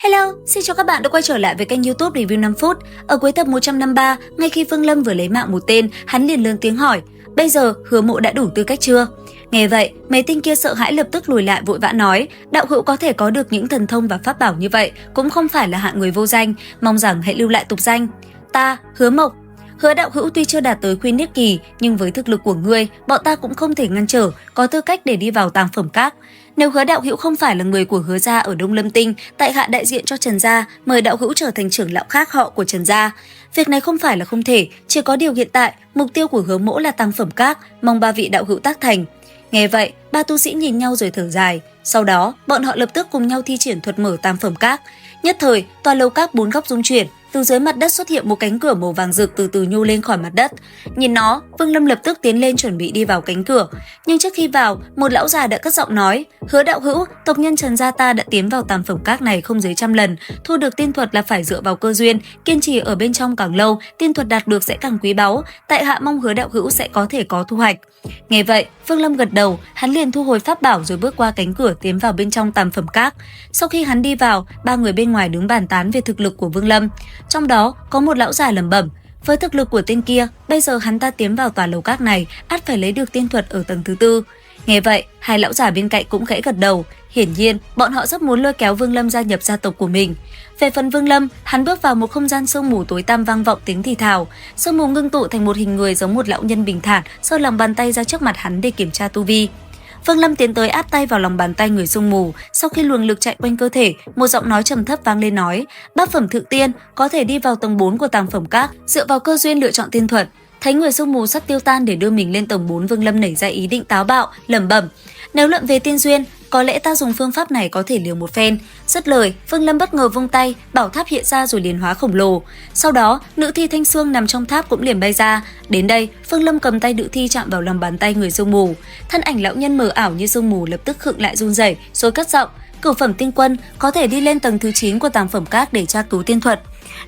Hello, xin chào các bạn đã quay trở lại với kênh YouTube Review 5 phút. Ở cuối tập 153, ngay khi Vương Lâm vừa lấy mạng một tên, hắn liền lớn tiếng hỏi: "Bây giờ Hứa Mộ đã đủ tư cách chưa?" Nghe vậy, mấy tên kia sợ hãi lập tức lùi lại vội vã nói: "Đạo hữu có thể có được những thần thông và pháp bảo như vậy, cũng không phải là hạng người vô danh, mong rằng hãy lưu lại tục danh. Ta, Hứa Mộc. Hứa đạo hữu tuy chưa đạt tới Khuyên Niết kỳ, nhưng với thực lực của ngươi, bọn ta cũng không thể ngăn trở, có tư cách để đi vào Tàng Phẩm Các. Nếu Hứa đạo hữu không phải là người của Hứa gia ở Đông Lâm Tinh, tại hạ đại diện cho Trần gia, mời đạo hữu trở thành trưởng lão khác họ của Trần gia. Việc này không phải là không thể, chỉ có điều hiện tại mục tiêu của Hứa Mỗ là Tàng Phẩm Các, mong ba vị đạo hữu tác thành." Nghe vậy, ba tu sĩ nhìn nhau rồi thở dài. Sau đó, bọn họ lập tức cùng nhau thi triển thuật mở Tàng Phẩm Các. Nhất thời, tòa lầu các bốn góc rung chuyển, từ dưới mặt đất xuất hiện một cánh cửa màu vàng rực từ từ nhô lên khỏi mặt đất. Nhìn nó, Vương Lâm lập tức tiến lên chuẩn bị đi vào cánh cửa. Nhưng trước khi vào, một lão già đã cất giọng nói: "Hứa đạo hữu, tộc nhân Trần gia ta đã tiến vào Tàng Phẩm Các này không dưới 100 lần, thu được tiên thuật là phải dựa vào cơ duyên, kiên trì ở bên trong càng lâu, tiên thuật đạt được sẽ càng quý báu. Tại hạ mong Hứa đạo hữu sẽ có thể có thu hoạch." Nghe vậy, Vương Lâm gật đầu, hắn liền thu hồi pháp bảo rồi bước qua cánh cửa tiến vào bên trong Tàng Phẩm Các. Sau khi hắn đi vào, ba người bên ngoài đứng bàn tán về thực lực của Vương Lâm. Trong đó có một lão già lẩm bẩm: "Với thực lực của tên kia, bây giờ hắn ta tiến vào tòa lầu các này, ắt phải lấy được tiên thuật ở tầng thứ tư." Nghe vậy, hai lão già bên cạnh cũng khẽ gật đầu. Hiển nhiên, bọn họ rất muốn lôi kéo Vương Lâm gia nhập gia tộc của mình. Về phần Vương Lâm, hắn bước vào một không gian sương mù tối tăm vang vọng tiếng thì thào. Sương mù ngưng tụ thành một hình người giống một lão nhân bình thản, giơ lòng bàn tay ra trước mặt hắn để kiểm tra tu vi. Vương Lâm tiến tới áp tay vào lòng bàn tay người sương mù, sau khi luồng lực chạy quanh cơ thể, một giọng nói trầm thấp vang lên nói: "Bát phẩm thượng tiên, có thể đi vào tầng 4 của Tàng Phẩm Các, dựa vào cơ duyên lựa chọn tiên thuật." Thấy người sương mù sắp tiêu tan để đưa mình lên tầng 4, Vương Lâm nảy ra ý định táo bạo, lẩm bẩm: "Nếu luận về tiên duyên, có lẽ ta dùng phương pháp này có thể liều một phen." Dứt lời, Vương Lâm bất ngờ vung tay, bảo tháp hiện ra rồi liền hóa khổng lồ. Sau đó, nữ thi Thanh Xương nằm trong tháp cũng liền bay ra. Đến đây, Vương Lâm cầm tay nữ thi chạm vào lòng bàn tay người sương mù. Thân ảnh lão nhân mờ ảo như sương mù lập tức khựng lại run rẩy, rồi cất giọng: "Cửu phẩm tiên quân, có thể đi lên tầng thứ 9 của Tàng Phẩm Các để tra cứu tiên thuật."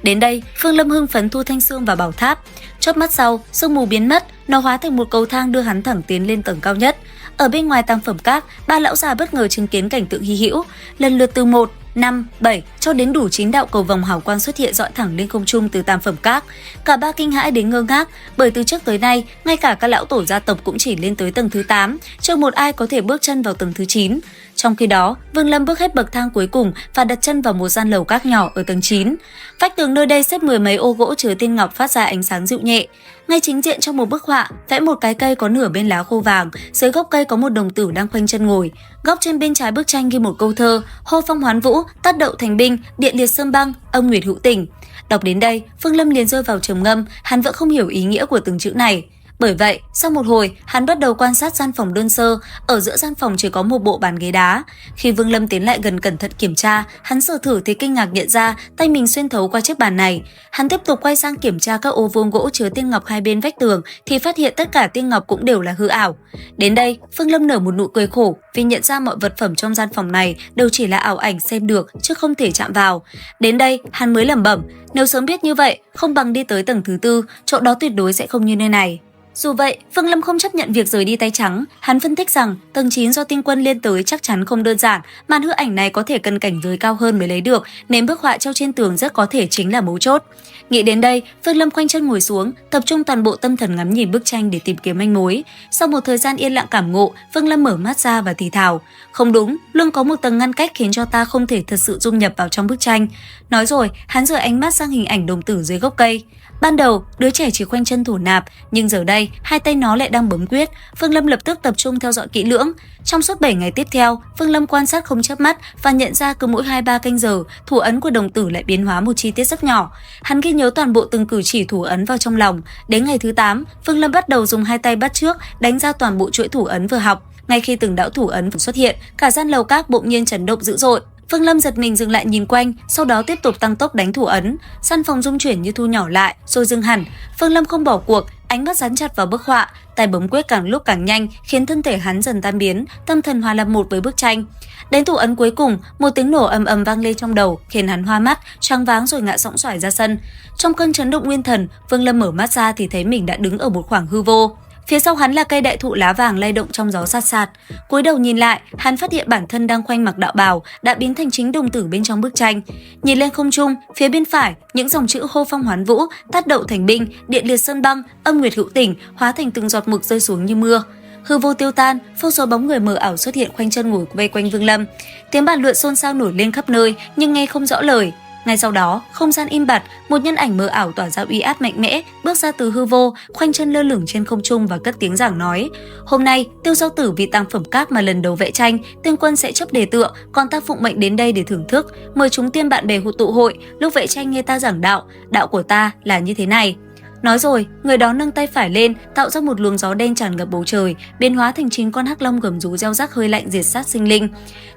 Đến đây, Vương Lâm hưng phấn thu Thanh Xương vào bảo tháp. Chớp mắt sau, sương mù biến mất, nó hóa thành một cầu thang đưa hắn thẳng tiến lên tầng cao nhất. Ở bên ngoài Tàng Phẩm Các, ba lão già bất ngờ chứng kiến cảnh tượng hy hữu, lần lượt từ 1, 5, 7 cho đến đủ 9 đạo cầu vòng hào quang xuất hiện dọi thẳng lên không trung từ Tàng Phẩm Các. Cả ba kinh hãi đến ngơ ngác, bởi từ trước tới nay, ngay cả các lão tổ gia tộc cũng chỉ lên tới tầng thứ 8, chưa một ai có thể bước chân vào tầng thứ 9. Trong khi đó, Vương Lâm bước hết bậc thang cuối cùng và đặt chân vào một gian lầu các nhỏ ở tầng 9. Vách tường nơi đây xếp mười mấy ô gỗ chứa tiên ngọc phát ra ánh sáng dịu nhẹ. Ngay chính diện trong một bức họa, vẽ một cái cây có nửa bên lá khô vàng, dưới gốc cây có một đồng tử đang khoanh chân ngồi. Góc trên bên trái bức tranh ghi một câu thơ: "Hô phong hoán vũ, tát đậu thành binh, điện liệt sơn băng, âm nguyệt hữu tình." Đọc đến đây, Vương Lâm liền rơi vào trầm ngâm, hắn vẫn không hiểu ý nghĩa của từng chữ này. Bởi vậy, sau một hồi, hắn bắt đầu quan sát gian phòng đơn sơ, ở giữa gian phòng chỉ có một bộ bàn ghế đá. Khi Vương Lâm tiến lại gần cẩn thận kiểm tra, hắn sờ thử thì kinh ngạc nhận ra tay mình xuyên thấu qua chiếc bàn này. Hắn tiếp tục quay sang kiểm tra các ô vuông gỗ chứa tiên ngọc hai bên vách tường thì phát hiện tất cả tiên ngọc cũng đều là hư ảo. Đến đây, Vương Lâm nở một nụ cười khổ vì nhận ra mọi vật phẩm trong gian phòng này đều chỉ là ảo ảnh xem được chứ không thể chạm vào. Đến đây, hắn mới lẩm bẩm: "Nếu sớm biết như vậy, không bằng đi tới tầng thứ tư, chỗ đó tuyệt đối sẽ không như nơi này." Dù vậy, Vương Lâm không chấp nhận việc rời đi tay trắng. Hắn phân tích rằng tầng 9 do tiên quân lên tới chắc chắn không đơn giản, màn hư ảnh này có thể cần cảnh giới cao hơn mới lấy được, nên bức họa treo trên tường rất có thể chính là mấu chốt. Nghĩ đến đây, Vương Lâm khoanh chân ngồi xuống, tập trung toàn bộ tâm thần ngắm nhìn bức tranh để tìm kiếm manh mối. Sau một thời gian yên lặng cảm ngộ, Vương Lâm mở mắt ra và thì thào: "Không đúng, luôn có một tầng ngăn cách khiến cho ta không thể thật sự dung nhập vào trong bức tranh." Nói rồi, hắn rời ánh mắt sang hình ảnh đồng tử dưới gốc cây. Ban đầu, đứa trẻ chỉ khoanh chân thủ nạp, nhưng giờ đây, hai tay nó lại đang bấm quyết. Vương Lâm lập tức tập trung theo dõi kỹ lưỡng. Trong suốt 7 ngày tiếp theo, Vương Lâm quan sát không chớp mắt và nhận ra cứ mỗi 2-3 canh giờ, thủ ấn của đồng tử lại biến hóa một chi tiết rất nhỏ. Hắn ghi nhớ toàn bộ từng cử chỉ thủ ấn vào trong lòng. Đến ngày thứ 8, Vương Lâm bắt đầu dùng hai tay bắt trước, đánh ra toàn bộ chuỗi thủ ấn vừa học. Ngay khi từng đạo thủ ấn xuất hiện, cả gian lầu các bỗng nhiên chấn động dữ dội. Vương Lâm giật mình dừng lại nhìn quanh, sau đó tiếp tục tăng tốc đánh thủ ấn. Gian phòng rung chuyển như thu nhỏ lại, rồi dừng hẳn. Vương Lâm không bỏ cuộc, ánh mắt dán chặt vào bức họa, tay bấm quyết càng lúc càng nhanh, khiến thân thể hắn dần tan biến, tâm thần hòa làm một với bức tranh. Đến thủ ấn cuối cùng, một tiếng nổ ầm ầm vang lên trong đầu, khiến hắn hoa mắt, choáng váng rồi ngã sõng xoài ra sân. Trong cơn chấn động nguyên thần, Vương Lâm mở mắt ra thì thấy mình đã đứng ở một khoảng hư vô. Phía sau hắn là cây đại thụ lá vàng lay động trong gió sạt sạt. Cúi đầu nhìn lại, hắn phát hiện bản thân đang khoanh mặc đạo bào đã biến thành chính đồng tử bên trong bức tranh. Nhìn lên không trung, phía bên phải, những dòng chữ hô phong hoán vũ, tát đậu thành binh, điện liệt sơn băng, âm nguyệt hữu tỉnh hóa thành từng giọt mực rơi xuống như mưa. Hư vô tiêu tan, vô số bóng người mờ ảo xuất hiện khoanh chân ngồi vây quanh Vương Lâm. Tiếng bàn luận xôn xao nổi lên khắp nơi, nhưng nghe không rõ lời. Ngay sau đó, không gian im bặt, một nhân ảnh mờ ảo tỏa ra uy áp mạnh mẽ, bước ra từ hư vô, khoanh chân lơ lửng trên không trung và cất tiếng giảng nói: "Hôm nay, Tiêu Giao Tử vì tàng phẩm các mà lần đầu vẽ tranh, Tiên Quân sẽ chấp đề tựa, còn ta phụng mệnh đến đây để thưởng thức, mời chúng tiên bạn bè tụ hội, lúc vẽ tranh nghe ta giảng đạo, đạo của ta là như thế này." Nói rồi, người đó nâng tay phải lên, tạo ra một luồng gió đen tràn ngập bầu trời, biến hóa thành 9 con hắc long gầm rú reo rắc hơi lạnh diệt sát sinh linh.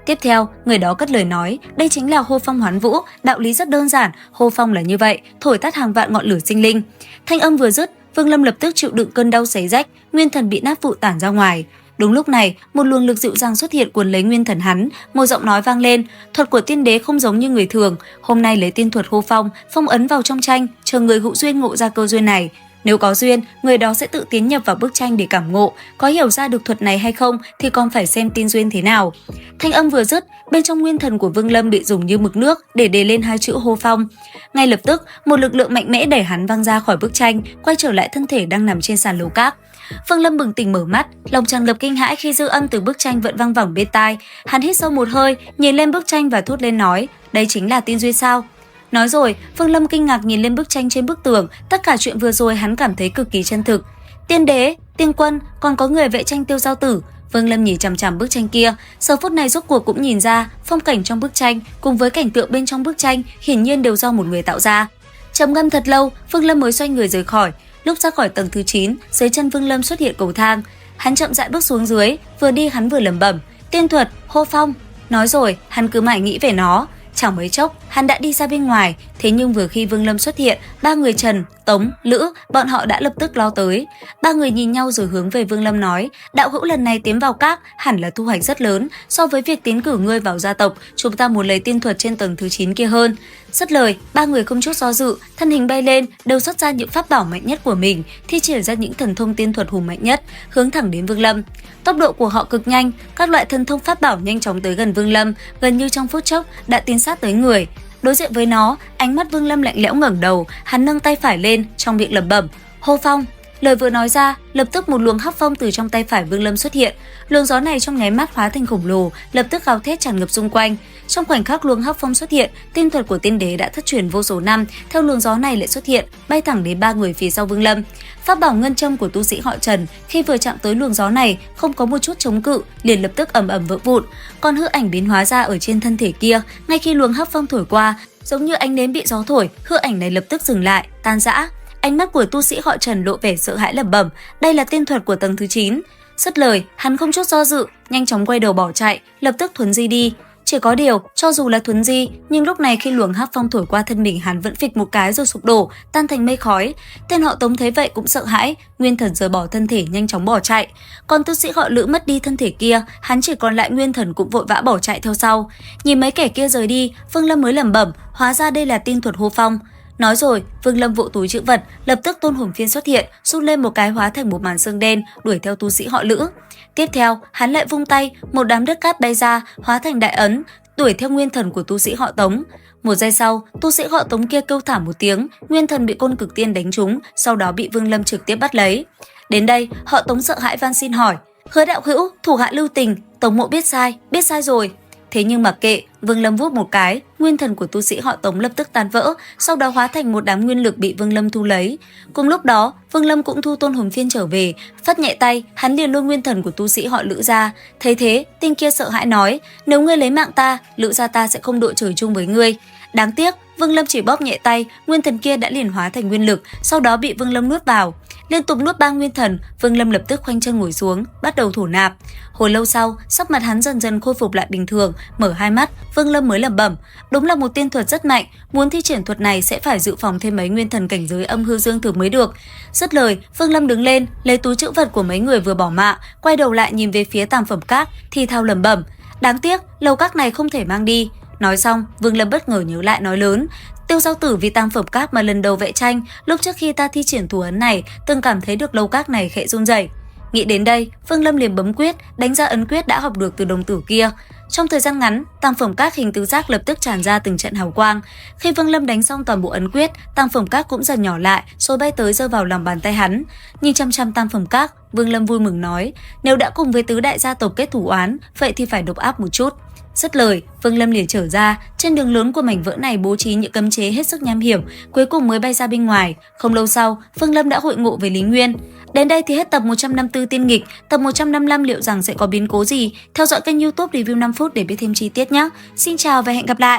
Tiếp theo, người đó cất lời nói, đây chính là hô phong hoán vũ, đạo lý rất đơn giản, hô phong là như vậy, thổi tắt hàng vạn ngọn lửa sinh linh. Thanh âm vừa dứt, Vương Lâm lập tức chịu đựng cơn đau xé rách, nguyên thần bị nát vụn tản ra ngoài. Đúng lúc này, một luồng lực dịu dàng xuất hiện cuốn lấy nguyên thần hắn, một giọng nói vang lên, thuật của tiên đế không giống như người thường, hôm nay lấy tiên thuật hô phong, phong ấn vào trong tranh, chờ người hữu duyên ngộ ra cơ duyên này. Nếu có duyên, người đó sẽ tự tiến nhập vào bức tranh để cảm ngộ, có hiểu ra được thuật này hay không thì còn phải xem tin duyên thế nào. Thanh âm vừa dứt, bên trong nguyên thần của Vương Lâm bị dùng như mực nước để đề lên hai chữ hô phong. Ngay lập tức, một lực lượng mạnh mẽ đẩy hắn văng ra khỏi bức tranh, quay trở lại thân thể đang nằm trên sàn lầu cát. Vương Lâm bừng tỉnh mở mắt, lòng tràn ngập kinh hãi khi dư âm từ bức tranh vẫn vang vẳng bên tai. Hắn hít sâu một hơi, nhìn lên bức tranh và thốt lên nói: "Đây chính là tin duyên sao?" Nói rồi, Vương Lâm kinh ngạc nhìn lên bức tranh trên bức tường, tất cả chuyện vừa rồi hắn cảm thấy cực kỳ chân thực. Tiên đế, tiên quân, còn có người vẽ tranh Tiêu Giao Tử. Vương Lâm nhìn chằm chằm bức tranh kia, giờ phút này rốt cuộc cũng nhìn ra, phong cảnh trong bức tranh cùng với cảnh tượng bên trong bức tranh hiển nhiên đều do một người tạo ra. Trầm ngâm thật lâu, Vương Lâm mới xoay người rời khỏi. Lúc ra khỏi tầng thứ 9, dưới chân Vương Lâm xuất hiện cầu thang. Hắn chậm rãi bước xuống dưới, vừa đi hắn vừa lẩm bẩm: "Tiên thuật, hô phong." Nói rồi, hắn cứ mãi nghĩ về nó. Chẳng mấy chốc, hắn đã đi ra bên ngoài, thế nhưng vừa khi Vương Lâm xuất hiện, ba người Trần, Tống, Lữ, bọn họ đã lập tức lao tới. Ba người nhìn nhau rồi hướng về Vương Lâm nói: "Đạo hữu lần này tiến vào các, hẳn là thu hoạch rất lớn, so với việc tiến cử ngươi vào gia tộc, chúng ta muốn lấy tiên thuật trên tầng thứ 9 kia hơn." Dứt lời, ba người không chút do dự, thân hình bay lên, đều xuất ra những pháp bảo mạnh nhất của mình, thi triển ra những thần thông tiên thuật hùng mạnh nhất, hướng thẳng đến Vương Lâm. Tốc độ của họ cực nhanh, các loại thần thông pháp bảo nhanh chóng tới gần Vương Lâm, gần như trong phút chốc đã tiến sát tới người. Đối diện với nó, ánh mắt Vương Lâm lạnh lẽo ngẩng đầu, hắn nâng tay phải lên, trong miệng lẩm bẩm: "Hô phong." Lời vừa nói ra, lập tức một luồng hắc phong từ trong tay phải Vương Lâm xuất hiện. Luồng gió này trong nháy mắt hóa thành khổng lồ, lập tức gào thét tràn ngập xung quanh. Trong khoảnh khắc luồng hắc phong xuất hiện, tiên thuật của tiên đế đã thất truyền vô số năm, theo luồng gió này lại xuất hiện, bay thẳng đến ba người phía sau Vương Lâm. Pháp bảo ngân châm của tu sĩ họ Trần khi vừa chạm tới luồng gió này, không có một chút chống cự, liền lập tức ầm ầm vỡ vụn. Còn hư ảnh biến hóa ra ở trên thân thể kia, ngay khi luồng hắc phong thổi qua, giống như ánh nến bị gió thổi, hư ảnh này lập tức dừng lại, tan rã. Ánh mắt của tu sĩ họ Trần lộ vẻ sợ hãi lẩm bẩm: "Đây là tiên thuật của tầng thứ 9." Dứt lời, hắn không chút do dự, nhanh chóng quay đầu bỏ chạy, lập tức thuấn di đi. Chỉ có điều, cho dù là thuấn di, nhưng lúc này khi luồng hắc phong thổi qua thân mình hắn vẫn phịch một cái rồi sụp đổ, tan thành mây khói. Tên họ Tống thấy vậy cũng sợ hãi, nguyên thần rời bỏ thân thể nhanh chóng bỏ chạy. Còn tu sĩ họ Lữ mất đi thân thể kia, hắn chỉ còn lại nguyên thần cũng vội vã bỏ chạy theo sau. Nhìn mấy kẻ kia rời đi, Vương Lâm mới lẩm bẩm: "Hóa ra đây là tiên thuật hô phong." Nói rồi, Vương Lâm vỗ túi trữ vật, lập tức Tôn Hồn Phiên xuất hiện, rút lên một cái hóa thành một màn sương đen, đuổi theo tu sĩ họ Lữ. Tiếp theo, hắn lại vung tay, một đám đất cát bay ra, hóa thành đại ấn, đuổi theo nguyên thần của tu sĩ họ Tống. Một giây sau, tu sĩ họ Tống kia kêu thảm một tiếng, nguyên thần bị côn cực tiên đánh trúng, sau đó bị Vương Lâm trực tiếp bắt lấy. Đến đây, họ Tống sợ hãi van xin hỏi: "Hứa đạo hữu, thủ hạ lưu tình, Tống mộ biết sai rồi." Thế nhưng mặc kệ, Vương Lâm vuốt một cái, nguyên thần của tu sĩ họ Tống lập tức tan vỡ, sau đó hóa thành một đám nguyên lực bị Vương Lâm thu lấy. Cùng lúc đó, Vương Lâm cũng thu Tôn Hồn Phiên trở về, phất nhẹ tay, hắn liền lôi nguyên thần của tu sĩ họ Lữ ra. Thấy thế, tên kia sợ hãi nói: "Nếu ngươi lấy mạng ta, Lữ gia ta sẽ không đội trời chung với ngươi." Đáng tiếc, Vương Lâm chỉ bóp nhẹ tay, nguyên thần kia đã liền hóa thành nguyên lực, sau đó bị Vương Lâm nuốt vào. Liên tục nuốt 3 nguyên thần, Vương Lâm lập tức khoanh chân ngồi xuống, bắt đầu thổ nạp. Hồi lâu sau, sắc mặt hắn dần dần khôi phục lại bình thường, mở hai mắt, Vương Lâm mới lẩm bẩm: "Đúng là một tiên thuật rất mạnh, muốn thi triển thuật này sẽ phải dự phòng thêm mấy nguyên thần cảnh giới âm hư dương thực mới được." Dứt lời, Vương Lâm đứng lên, lấy túi trữ vật của mấy người vừa bỏ mạng, quay đầu lại nhìn về phía tàng phẩm các, thì thào lẩm bẩm: "Đáng tiếc, lầu các này không thể mang đi." Nói xong, Vương Lâm bất ngờ nhớ lại nói lớn: "Tiêu Giao Tử vì tàng phẩm các mà lần đầu vẽ tranh, lúc trước khi ta thi triển thủ ấn này, từng cảm thấy được lầu các này khẽ run rẩy." Nghĩ đến đây, Phương Lâm liền bấm quyết, đánh ra ấn quyết đã học được từ đồng tử kia. Trong thời gian ngắn, tam phẩm các hình tứ giác lập tức tràn ra từng trận hào quang. Khi Phương Lâm đánh xong toàn bộ ấn quyết, tam phẩm các cũng dần nhỏ lại, rồi bay tới rơi vào lòng bàn tay hắn. Nhìn chăm chăm tam phẩm các, Vương Lâm vui mừng nói: nếu đã cùng với tứ đại gia tộc kết thủ oán, vậy thì phải độc áp một chút. Dứt lời, Vương Lâm liền trở ra, trên đường lớn của mảnh vỡ này bố trí những cấm chế hết sức nham hiểm, cuối cùng mới bay ra bên ngoài. Không lâu sau, Vương Lâm đã hội ngộ với Lý Nguyên. Đến đây thì hết tập 154 tiên nghịch, tập 155 liệu rằng sẽ có biến cố gì? Theo dõi kênh YouTube Review 5 phút để biết thêm chi tiết nhé. Xin chào và hẹn gặp lại!